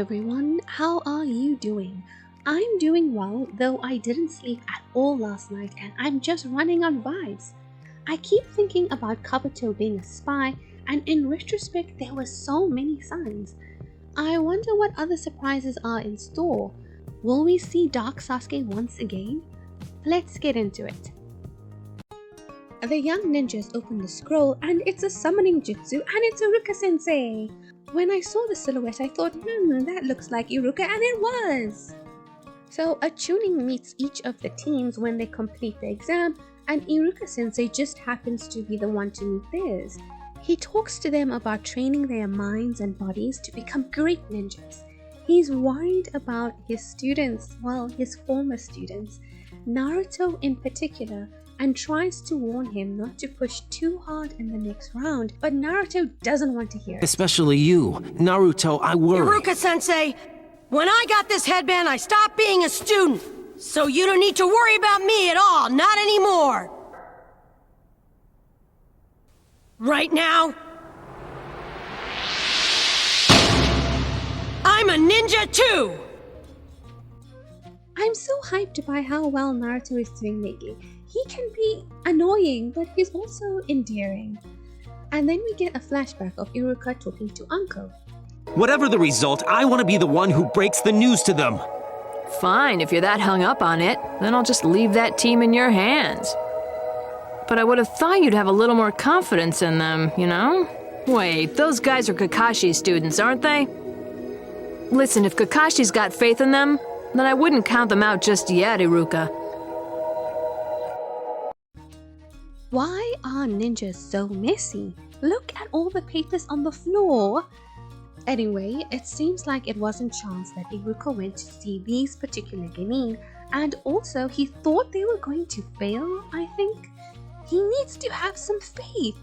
everyone, how are you doing? I'm doing well, though I didn't sleep at all last night and I'm just running on vibes. I keep thinking about Kabuto being a spy, and in retrospect there were so many signs. I wonder what other surprises are in store. Will we see Dark Sasuke once again? Let's get into it. The young ninjas open the scroll and it's a summoning jutsu and it's Iruka sensei. When I saw the silhouette I thought, that looks like Iruka, and it was. So a Chunin meets each of the teams when they complete the exam, and Iruka sensei just happens to be the one to meet theirs. He talks to them about training their minds and bodies to become great ninjas. He's worried about his students, his former students, Naruto in particular, and tries to warn him not to push too hard in the next round, but Naruto doesn't want to hear it. Especially you. Naruto, I worry. Iruka-sensei, when I got this headband, I stopped being a student. So you don't need to worry about me at all, not anymore. Right now, I'm a ninja too! I'm so hyped by how well Naruto is doing lately. He can be annoying, but he's also endearing. And then we get a flashback of Iruka talking to Anko. Whatever the result, I want to be the one who breaks the news to them. Fine, if you're that hung up on it, then I'll just leave that team in your hands. But I would have thought you'd have a little more confidence in them, you know? Wait, those guys are Kakashi's students, aren't they? Listen, if Kakashi's got faith in them, then I wouldn't count them out just yet, Iruka. Why are ninjas so messy? Look at all the papers on the floor. Anyway, it seems like it wasn't chance that Iruka went to see these particular genin, and also he thought they were going to fail, I think. He needs to have some faith.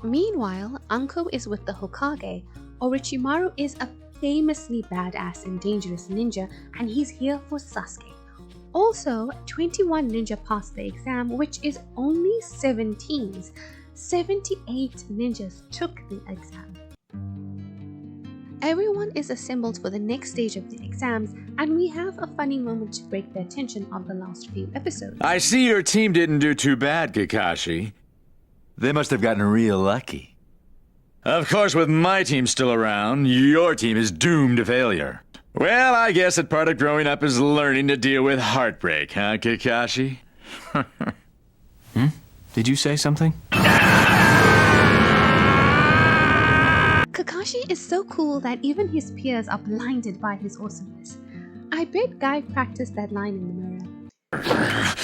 Meanwhile, Anko is with the Hokage. Orochimaru is a famously badass and dangerous ninja, and he's here for Sasuke. Also, 21 ninja passed the exam, which is only 17s. 78 ninjas took the exam. Everyone is assembled for the next stage of the exams, and we have a funny moment to break the attention of the last few episodes. I see your team didn't do too bad, Kakashi. They must have gotten real lucky. Of course, with my team still around, your team is doomed to failure. Well, I guess that part of growing up is learning to deal with heartbreak, huh, Kakashi? Did you say something? Kakashi is so cool that even his peers are blinded by his awesomeness. I bet Guy practiced that line in the mirror.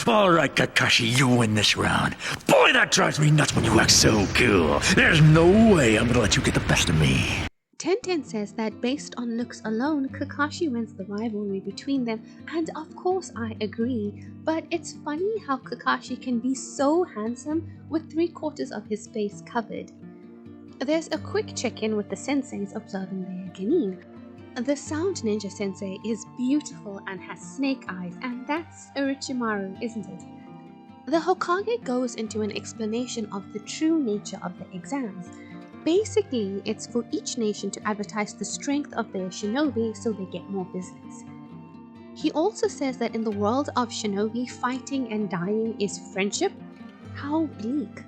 All right, Kakashi, you win this round. Boy, that drives me nuts when you act so cool. There's no way I'm gonna let you get the best of me. Tenten says that based on looks alone, Kakashi wins the rivalry between them, and of course I agree, but it's funny how Kakashi can be so handsome with 3/4 of his face covered. There's a quick check-in with the senseis observing their genin. The Sound Ninja Sensei is beautiful and has snake eyes, and that's Orochimaru, isn't it? The Hokage goes into an explanation of the true nature of the exams. Basically, it's for each nation to advertise the strength of their shinobi so they get more business. He also says that in the world of shinobi, fighting and dying is friendship. How bleak.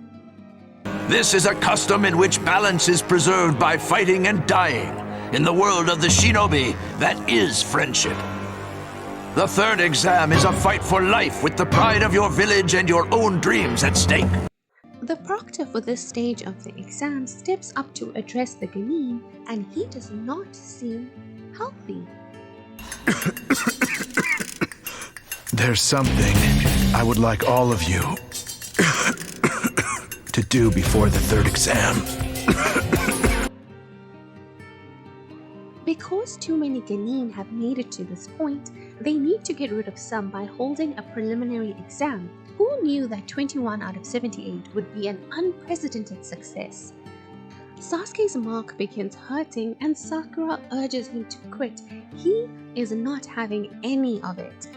This is a custom in which balance is preserved by fighting and dying. In the world of the shinobi, that is friendship. The third exam is a fight for life with the pride of your village and your own dreams at stake. The proctor for this stage of the exam steps up to address the genin, and he does not seem healthy. There's something I would like all of you to do before the third exam. Because too many genin have made it to this point, they need to get rid of some by holding a preliminary exam. Who knew that 21 out of 78 would be an unprecedented success? Sasuke's mark begins hurting and Sakura urges him to quit. He is not having any of it.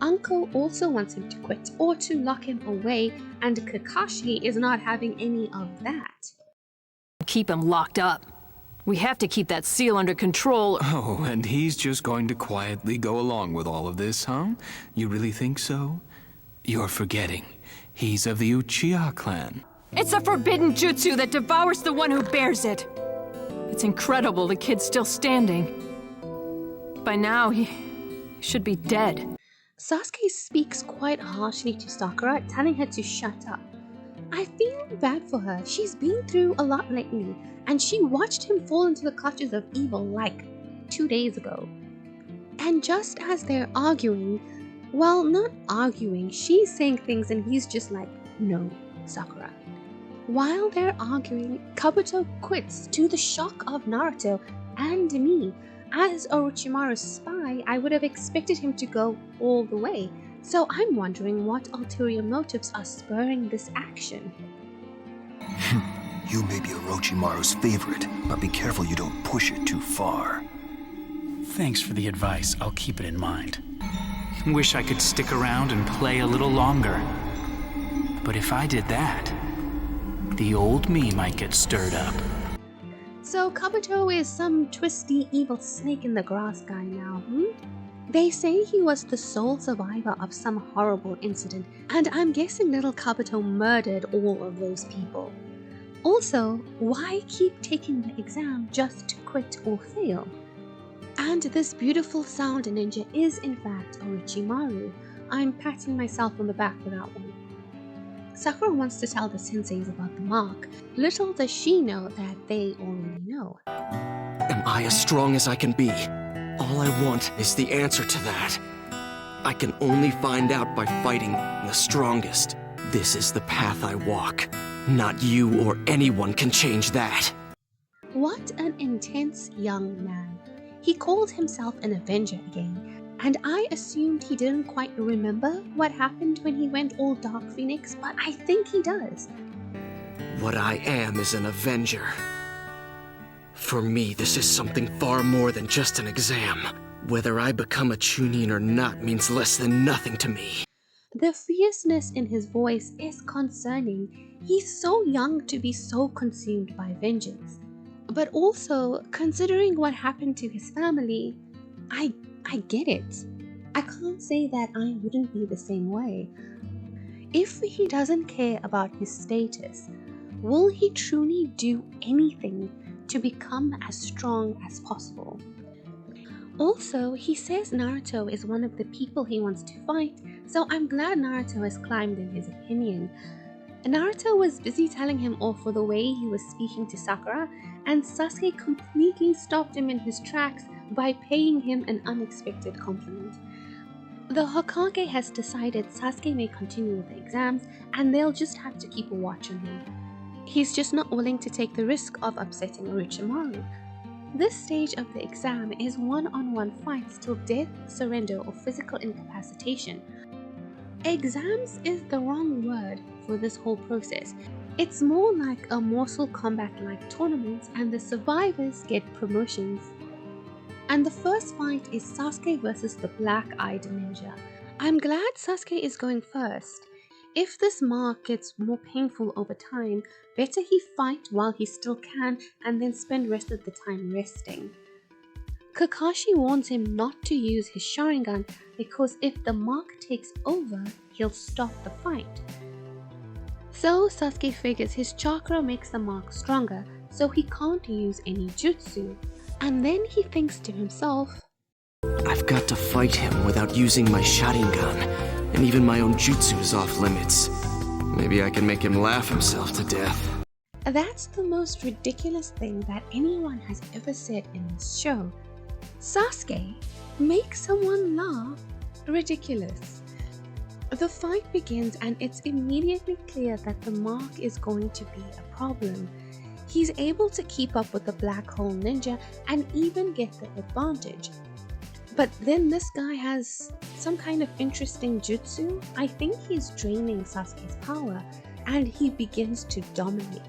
Anko also wants him to quit or to lock him away, and Kakashi is not having any of that. Keep him locked up. We have to keep that seal under control. Oh, and he's just going to quietly go along with all of this, huh? You really think so? You're forgetting. He's of the Uchiha clan. It's a forbidden jutsu that devours the one who bears it. It's incredible the kid's still standing. By now, he should be dead. Sasuke speaks quite harshly to Sakura, telling her to shut up. I feel bad for her. She's been through a lot lately, and she watched him fall into the clutches of evil like 2 days ago. And just as they're arguing, well, not arguing, she's saying things and he's just like, no, Sakura. While they're arguing, Kabuto quits to the shock of Naruto and me. As Orochimaru's spy, I would have expected him to go all the way. So I'm wondering what ulterior motives are spurring this action. You may be Orochimaru's favorite, but be careful you don't push it too far. Thanks for the advice. I'll keep it in mind. Wish I could stick around and play a little longer. But if I did that, the old me might get stirred up. So Kabuto is some twisty evil snake in the grass guy now, They say he was the sole survivor of some horrible incident, and I'm guessing little Kabuto murdered all of those people. Also, why keep taking the exam just to quit or fail? And this beautiful sound ninja is in fact Orochimaru. I'm patting myself on the back for that one. Sakura wants to tell the senseis about the mark. Little does she know that they already know. Am I as strong as I can be? All I want is the answer to that. I can only find out by fighting the strongest. This is the path I walk. Not you or anyone can change that. What an intense young man. He called himself an Avenger again, and I assumed he didn't quite remember what happened when he went all Dark Phoenix, but I think he does. What I am is an Avenger. For me, this is something far more than just an exam. Whether I become a Chunin or not means less than nothing to me. The fierceness in his voice is concerning. He's so young to be so consumed by vengeance. But also, considering what happened to his family, I get it. I can't say that I wouldn't be the same way. If he doesn't care about his status, will he truly do anything to become as strong as possible? Also, he says Naruto is one of the people he wants to fight, so I'm glad Naruto has climbed in his opinion. Naruto was busy telling him off for the way he was speaking to Sakura, and Sasuke completely stopped him in his tracks by paying him an unexpected compliment. The Hokage has decided Sasuke may continue with the exams, and they'll just have to keep a watch on him. He's just not willing to take the risk of upsetting Orochimaru. This stage of the exam is one-on-one fights till death, surrender, or physical incapacitation. Exams is the wrong word for this whole process. It's more like a Mortal Kombat-like tournament, and the survivors get promotions. And the first fight is Sasuke versus the Black-Eyed Ninja. I'm glad Sasuke is going first. If this mark gets more painful over time, better he fight while he still can and then spend rest of the time resting. Kakashi warns him not to use his Sharingan because if the mark takes over, he'll stop the fight. So Sasuke figures his chakra makes the mark stronger, so he can't use any jutsu. And then he thinks to himself, I've got to fight him without using my Sharingan, and even my own jutsu is off limits. Maybe I can make him laugh himself to death. That's the most ridiculous thing that anyone has ever said in this show. Sasuke, make someone laugh? Ridiculous. The fight begins and it's immediately clear that the mark is going to be a problem. He's able to keep up with the Black Hole Ninja and even get the advantage. But then this guy has some kind of interesting jutsu. I think he's draining Sasuke's power and he begins to dominate.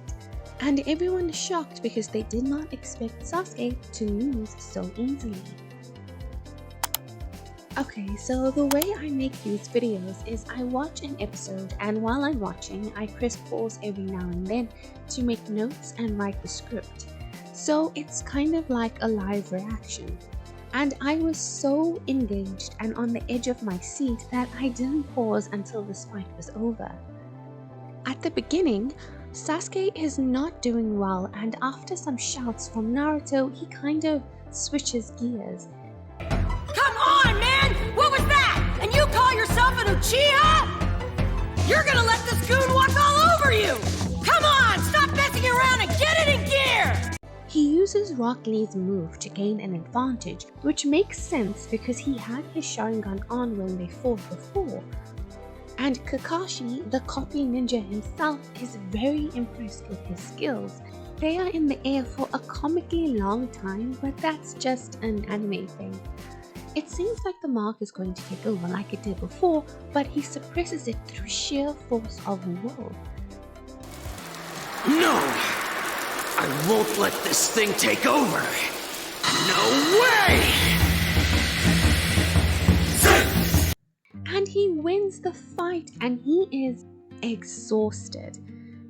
And everyone is shocked because they did not expect Sasuke to lose so easily. Okay, so the way I make these videos is I watch an episode, and while I'm watching, I press pause every now and then to make notes and write the script. So it's kind of like a live reaction. And I was so engaged and on the edge of my seat that I didn't pause until this fight was over. At the beginning, Sasuke is not doing well, and after some shouts from Naruto, he kind of switches gears. Come on, man! What was that? And you call yourself an Uchiha? You're gonna let this goon walk all over you! Come on, stop messing around and get it in gear! He uses Rock Lee's move to gain an advantage, which makes sense because he had his Sharingan on when they fought before. And Kakashi, the copy ninja himself, is very impressed with his skills. They are in the air for a comically long time, but that's just an anime thing. It seems like the mark is going to take over like it did before, but he suppresses it through sheer force of will. No! I won't let this thing take over! No way! And he wins the fight, and he is exhausted.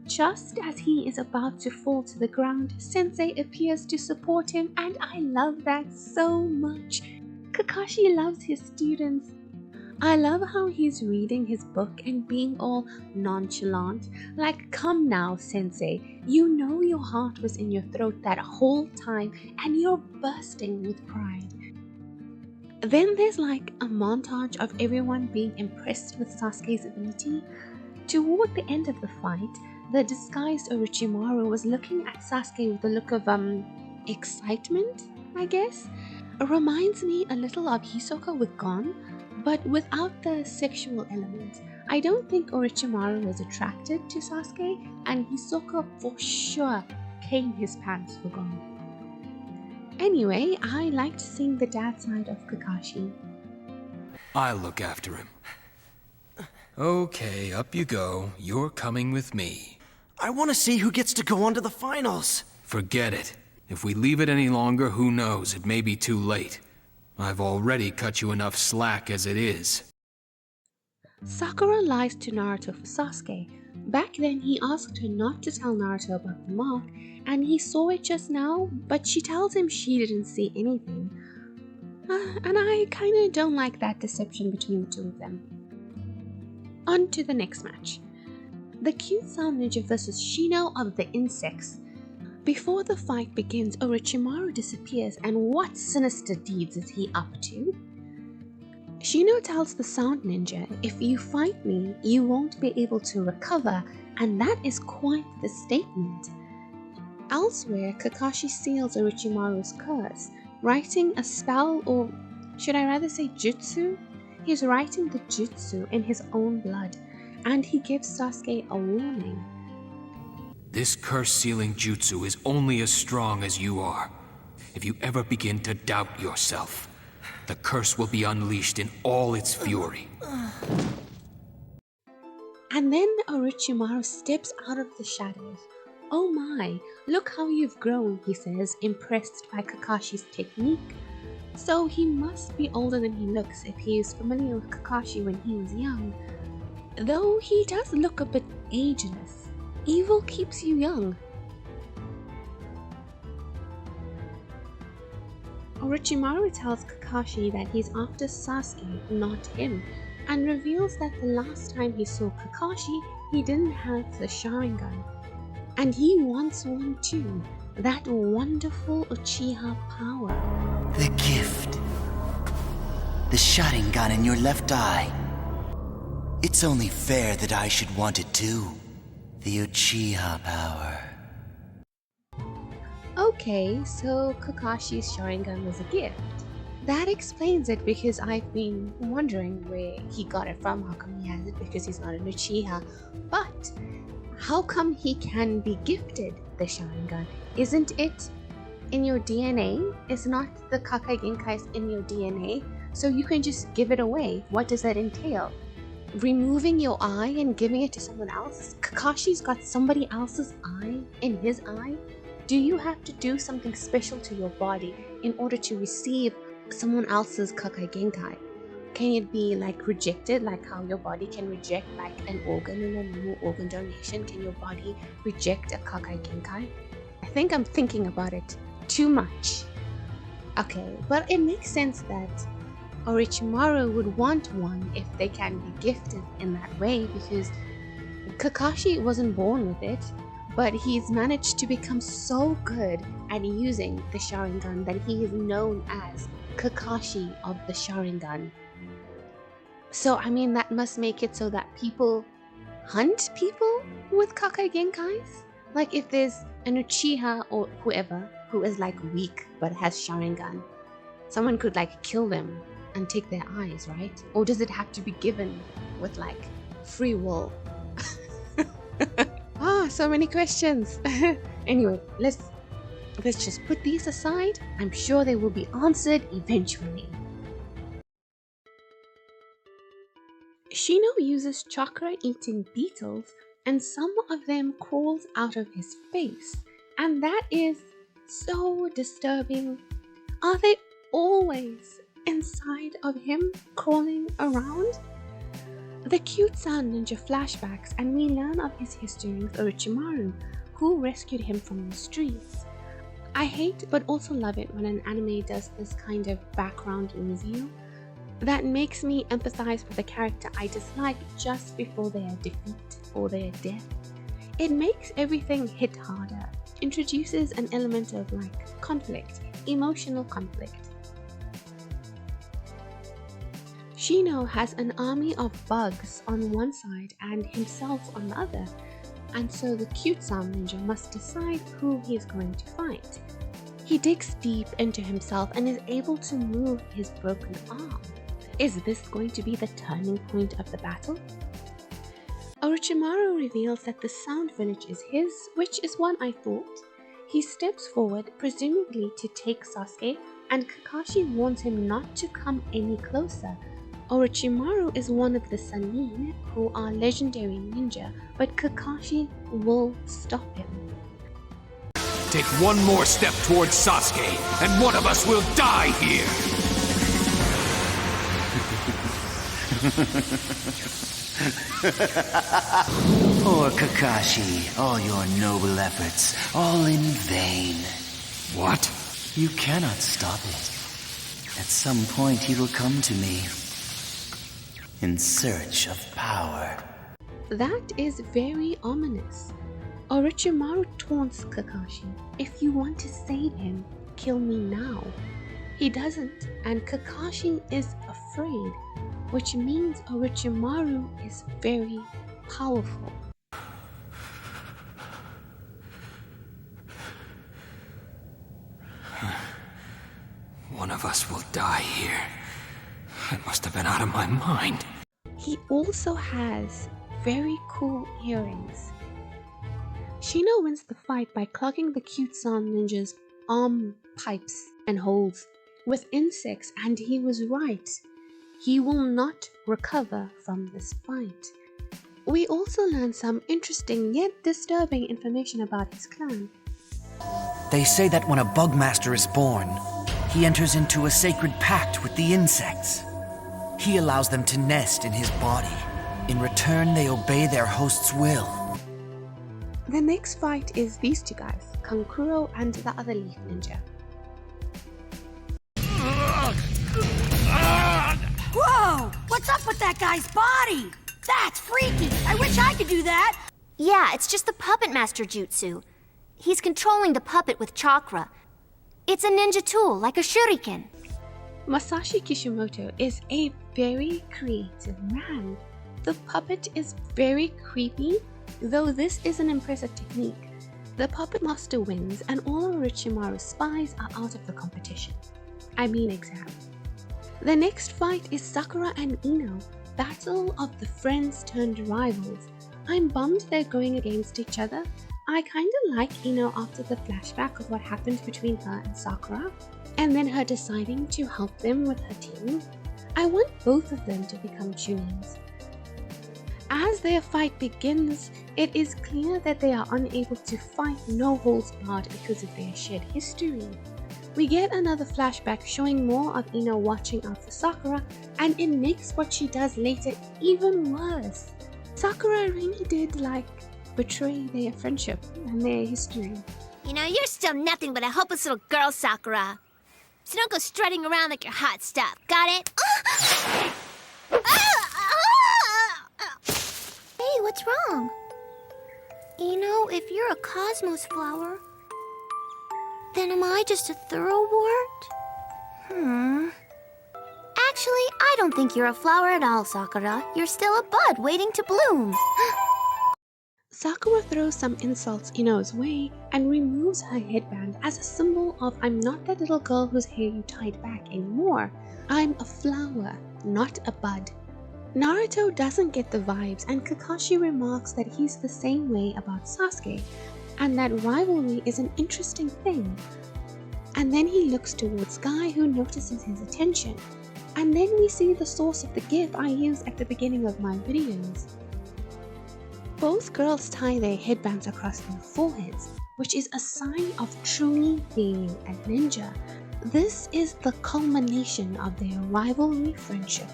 Just as he is about to fall to the ground, Sensei appears to support him, and I love that so much. Kakashi loves his students. I love how he's reading his book and being all nonchalant, like, come now, Sensei, you know your heart was in your throat that whole time and you're bursting with pride. Then there's like a montage of everyone being impressed with Sasuke's ability. Toward the end of the fight, the disguised Orochimaru was looking at Sasuke with a look of excitement, I guess. It reminds me a little of Hisoka with Gon, but without the sexual element. I don't think Orochimaru was attracted to Sasuke, and Hisoka for sure came his pants for Gon. Anyway, I liked seeing the dad side of Kakashi. I'll look after him. Okay, up you go. You're coming with me. I want to see who gets to go on to the finals. Forget it. If we leave it any longer, who knows? It may be too late. I've already cut you enough slack as it is. Sakura lies to Naruto for Sasuke. Back then, he asked her not to tell Naruto about the mark, and he saw it just now, but she tells him she didn't see anything. And I kinda don't like that deception between the two of them. On to the next match. The cute Sound Ninja vs Shino of the Insects. Before the fight begins, Orochimaru disappears, and what sinister deeds is he up to? Shino tells the Sound Ninja, if you fight me, you won't be able to recover, and that is quite the statement. Elsewhere, Kakashi seals Orochimaru's curse, writing a spell, or should I rather say jutsu? He's writing the jutsu in his own blood, and he gives Sasuke a warning. This curse-sealing jutsu is only as strong as you are. If you ever begin to doubt yourself, the curse will be unleashed in all its fury. And then Orochimaru steps out of the shadows. Oh my, look how you've grown, he says, impressed by Kakashi's technique. So he must be older than he looks if he is familiar with Kakashi when he was young. Though he does look a bit ageless. Evil keeps you young. Orochimaru tells Kakashi that he's after Sasuke, not him, and reveals that the last time he saw Kakashi, he didn't have the Sharingan. And he wants one too, that wonderful Uchiha power. The gift. The Sharingan in your left eye. It's only fair that I should want it too. The Uchiha power. Okay, so Kakashi's Sharingan was a gift. That explains it, because I've been wondering where he got it from. How come he has it? Because he's not an Uchiha. But how come he can be gifted the Sharingan? Isn't it in your DNA? Is not the Kakai Genkai in your DNA? So you can just give it away. What does that entail? Removing your eye and giving it to someone else? Kakashi's got somebody else's eye in his eye? Do you have to do something special to your body in order to receive someone else's Kakai Genkai? Can it be like rejected, like how your body can reject like an organ in a normal organ donation? Can your body reject a Kakai Genkai? I think I'm thinking about it too much. Okay, but it makes sense that Orochimaru would want one if they can be gifted in that way, because Kakashi wasn't born with it, but he's managed to become so good at using the Sharingan that he is known as Kakashi of the Sharingan. So I mean, that must make it so that people hunt people with Kakai Genkais? Like if there's an Uchiha or whoever who is like weak but has Sharingan, someone could like kill them and take their eyes, right? Or does it have to be given with like free will? So many questions. Anyway, let's just put these aside. I'm sure they will be answered eventually. Shino uses chakra-eating beetles, and some of them crawls out of his face, and that is so disturbing. Are they always inside of him, crawling around? The cute sound ninja flashbacks, and we learn of his history with Orochimaru, who rescued him from the streets. I hate but also love it when an anime does this kind of background review that makes me empathize with a character I dislike just before their defeat or their death. It makes everything hit harder, introduces an element of like conflict, emotional conflict. Shino has an army of bugs on one side and himself on the other, and so the cute sound ninja must decide who he is going to fight. He digs deep into himself and is able to move his broken arm. Is this going to be the turning point of the battle? Orochimaru reveals that the Sound Village is his, which is what I thought. He steps forward, presumably to take Sasuke, and Kakashi warns him not to come any closer. Orochimaru is one of the Sannin, who are legendary ninja, but Kakashi will stop him. Take one more step towards Sasuke, and one of us will die here! Poor Kakashi, all your noble efforts, all in vain. What? You cannot stop it. At some point he will come to me, in search of power. That is very ominous. Orochimaru taunts Kakashi, "If you want to save him, kill me now." He doesn't, and Kakashi is afraid, which means Orochimaru is very powerful. One of us will die here. I must have been out of my mind. He also has very cool earrings. Shino wins the fight by clogging the cute sound ninja's arm pipes and holes with insects, and he was right. He will not recover from this fight. We also learn some interesting yet disturbing information about his clan. They say that when a Bugmaster is born, he enters into a sacred pact with the insects. He allows them to nest in his body. In return, they obey their host's will. The next fight is these two guys, Kankuro and the other leaf ninja. Whoa! What's up with that guy's body? That's freaky! I wish I could do that! Yeah, it's just the Puppet Master Jutsu. He's controlling the puppet with chakra. It's a ninja tool, like a shuriken. Masashi Kishimoto is a very creative man. The puppet is very creepy, though this is an impressive technique. The puppet master wins, and all Orochimaru's spies are out of the competition. Exam. The next fight is Sakura and Ino, battle of the friends turned rivals. I'm bummed they're going against each other. I kinda like Ino after the flashback of what happened between her and Sakura, and then her deciding to help them with her team. I want both of them to become Chunins. As their fight begins, it is clear that they are unable to fight no holds barred because of their shared history. We get another flashback showing more of Ino watching out for Sakura, and it makes what she does later even worse. Sakura really did betray their friendship and their history. You know, you're still nothing but a hopeless little girl, Sakura. So don't go strutting around like you're hot stuff. Got it? Hey, what's wrong? You know, if you're a cosmos flower, then am I just a thoroughwort? Actually, I don't think you're a flower at all, Sakura. You're still a bud waiting to bloom. Sakura throws some insults Ino's way and removes her headband as a symbol of I'm not that little girl whose hair you tied back anymore. I'm a flower, not a bud. Naruto doesn't get the vibes and Kakashi remarks that he's the same way about Sasuke and that rivalry is an interesting thing. And then he looks towards Guy who notices his attention. And then we see the source of the gif I use at the beginning of my videos. Both girls tie their headbands across their foreheads, which is a sign of truly being a ninja. This is the culmination of their rivalry friendship.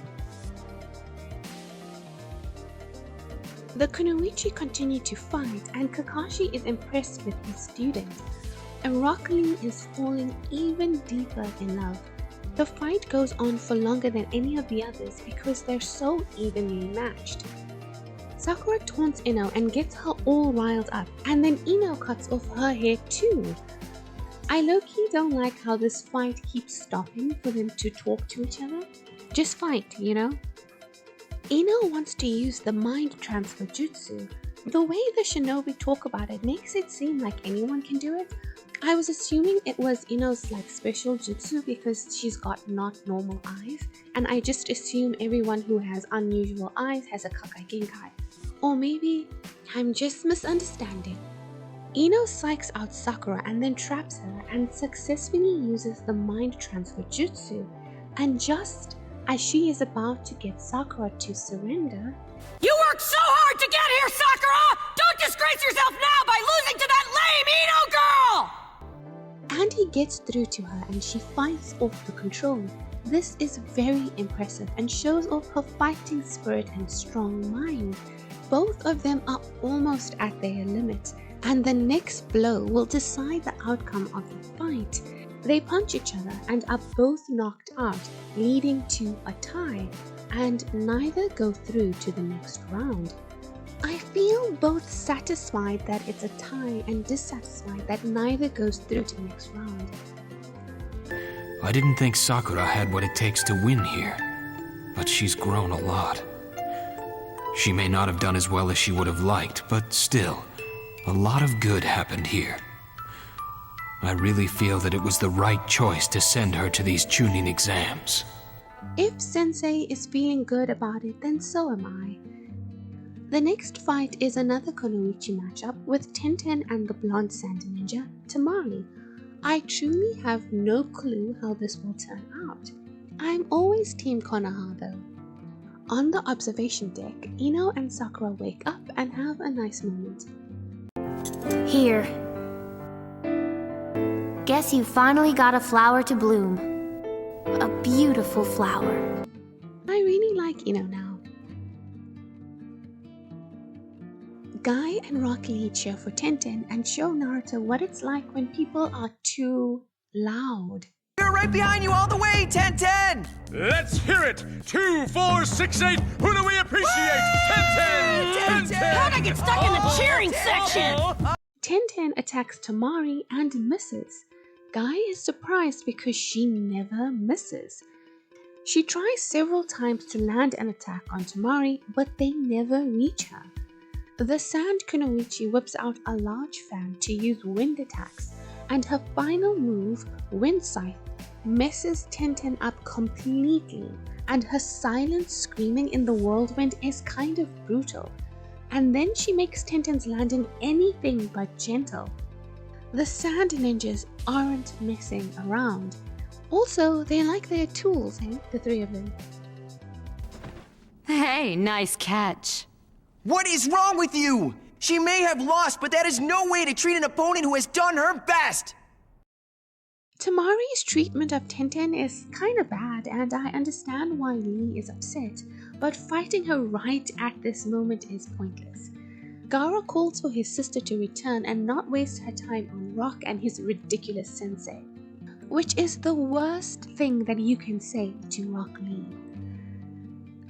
The Kunoichi continue to fight and Kakashi is impressed with his student. And Rock Lee is falling even deeper in love. The fight goes on for longer than any of the others because they're so evenly matched. Sakura taunts Ino and gets her all riled up, and then Ino cuts off her hair too. I low-key don't like how this fight keeps stopping for them to talk to each other. Just fight, you know? Ino wants to use the mind transfer jutsu. The way the shinobi talk about it makes it seem like anyone can do it. I was assuming it was Ino's special jutsu because she's got not normal eyes, and I just assume everyone who has unusual eyes has a Kakai Genkai. Or maybe I'm just misunderstanding. Ino psychs out Sakura and then traps her and successfully uses the mind transfer jutsu, and just as she is about to get Sakura to surrender... You worked so hard to get here, Sakura! Don't disgrace yourself now by losing to that lame Ino girl! And he gets through to her and she fights off the control. This is very impressive and shows off her fighting spirit and strong mind. Both of them are almost at their limit, and the next blow will decide the outcome of the fight. They punch each other and are both knocked out, leading to a tie, and neither go through to the next round. I feel both satisfied that it's a tie and dissatisfied that neither goes through to the next round. I didn't think Sakura had what it takes to win here, but she's grown a lot. She may not have done as well as she would have liked, but still, a lot of good happened here. I really feel that it was the right choice to send her to these Chunin exams. If Sensei is feeling good about it, then so am I. The next fight is another Kunoichi matchup with Tenten and the blonde sand ninja, Tamari. I truly have no clue how this will turn out. I'm always Team Konoha though. On the observation deck, Ino and Sakura wake up and have a nice moment. Here. Guess you finally got a flower to bloom. A beautiful flower. I really like Ino now. Guy and Rock Lee cheer for Tenten and show Naruto what it's like when people are too loud. We're right behind you all the way, Tenten! Let's hear it! 2, 4, 6, 8. Who do we appreciate? Tenten! How'd I get stuck in the cheering section? Tenten attacks Tamari and misses. Guy is surprised because she never misses. She tries several times to land an attack on Tamari, but they never reach her. The Sand Kunoichi whips out a large fan to use wind attacks, and her final move, Wind Scythe, messes Tenten up completely, and her silent screaming in the whirlwind is kind of brutal. And then she makes Tenten's landing anything but gentle. The Sand Ninjas aren't messing around. Also, they like their tools, the three of them. Hey, nice catch. What is wrong with you? She may have lost, but that is no way to treat an opponent who has done her best! Tamari's treatment of Tenten is kinda bad, and I understand why Lee is upset, but fighting her right at this moment is pointless. Gaara calls for his sister to return and not waste her time on Rock and his ridiculous sensei, which is the worst thing that you can say to Rock Lee.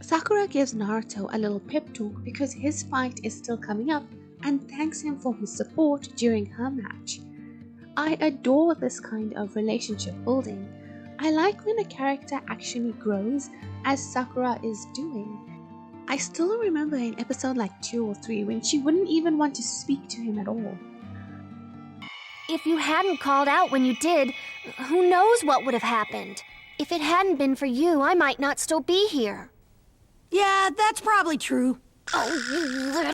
Sakura gives Naruto a little pep talk because his fight is still coming up and thanks him for his support during her match. I adore this kind of relationship building. I like when a character actually grows as Sakura is doing. I still remember in episode like 2 or 3 when she wouldn't even want to speak to him at all. If you hadn't called out when you did, who knows what would have happened? If it hadn't been for you, I might not still be here. Yeah, that's probably true. Oh,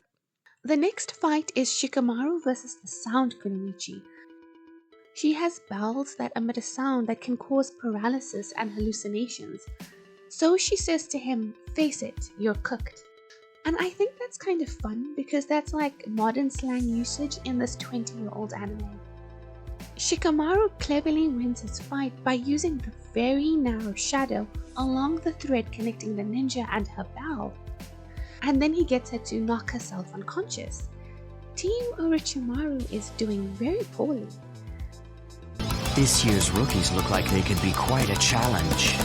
the next fight is Shikamaru versus the Sound Kunoichi. She has bells that emit a sound that can cause paralysis and hallucinations. So she says to him, "Face it, you're cooked." And I think that's kind of fun because that's like modern slang usage in this 20-year-old anime. Shikamaru cleverly wins his fight by using the very narrow shadow along the thread connecting the ninja and her bell. And then he gets her to knock herself unconscious. Team Orochimaru is doing very poorly. This year's rookies look like they could be quite a challenge.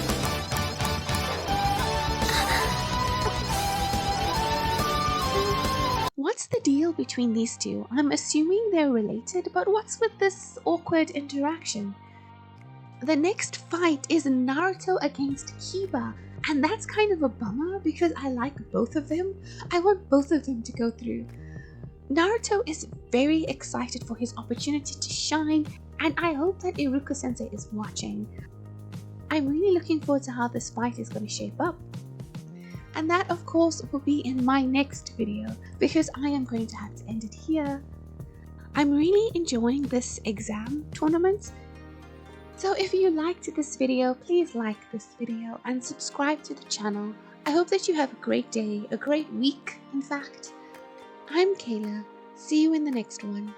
What's the deal between these two? I'm assuming they're related, but what's with this awkward interaction? The next fight is Naruto against Kiba, and that's kind of a bummer because I like both of them. I want both of them to go through. Naruto is very excited for his opportunity to shine, and I hope that Iruka-sensei is watching. I'm really looking forward to how this fight is going to shape up. And that, of course, will be in my next video because I am going to have to end it here. I'm really enjoying this exam tournament. So if you liked this video, please like this video and subscribe to the channel. I hope that you have a great day, a great week, in fact. I'm Kayla. See you in the next one.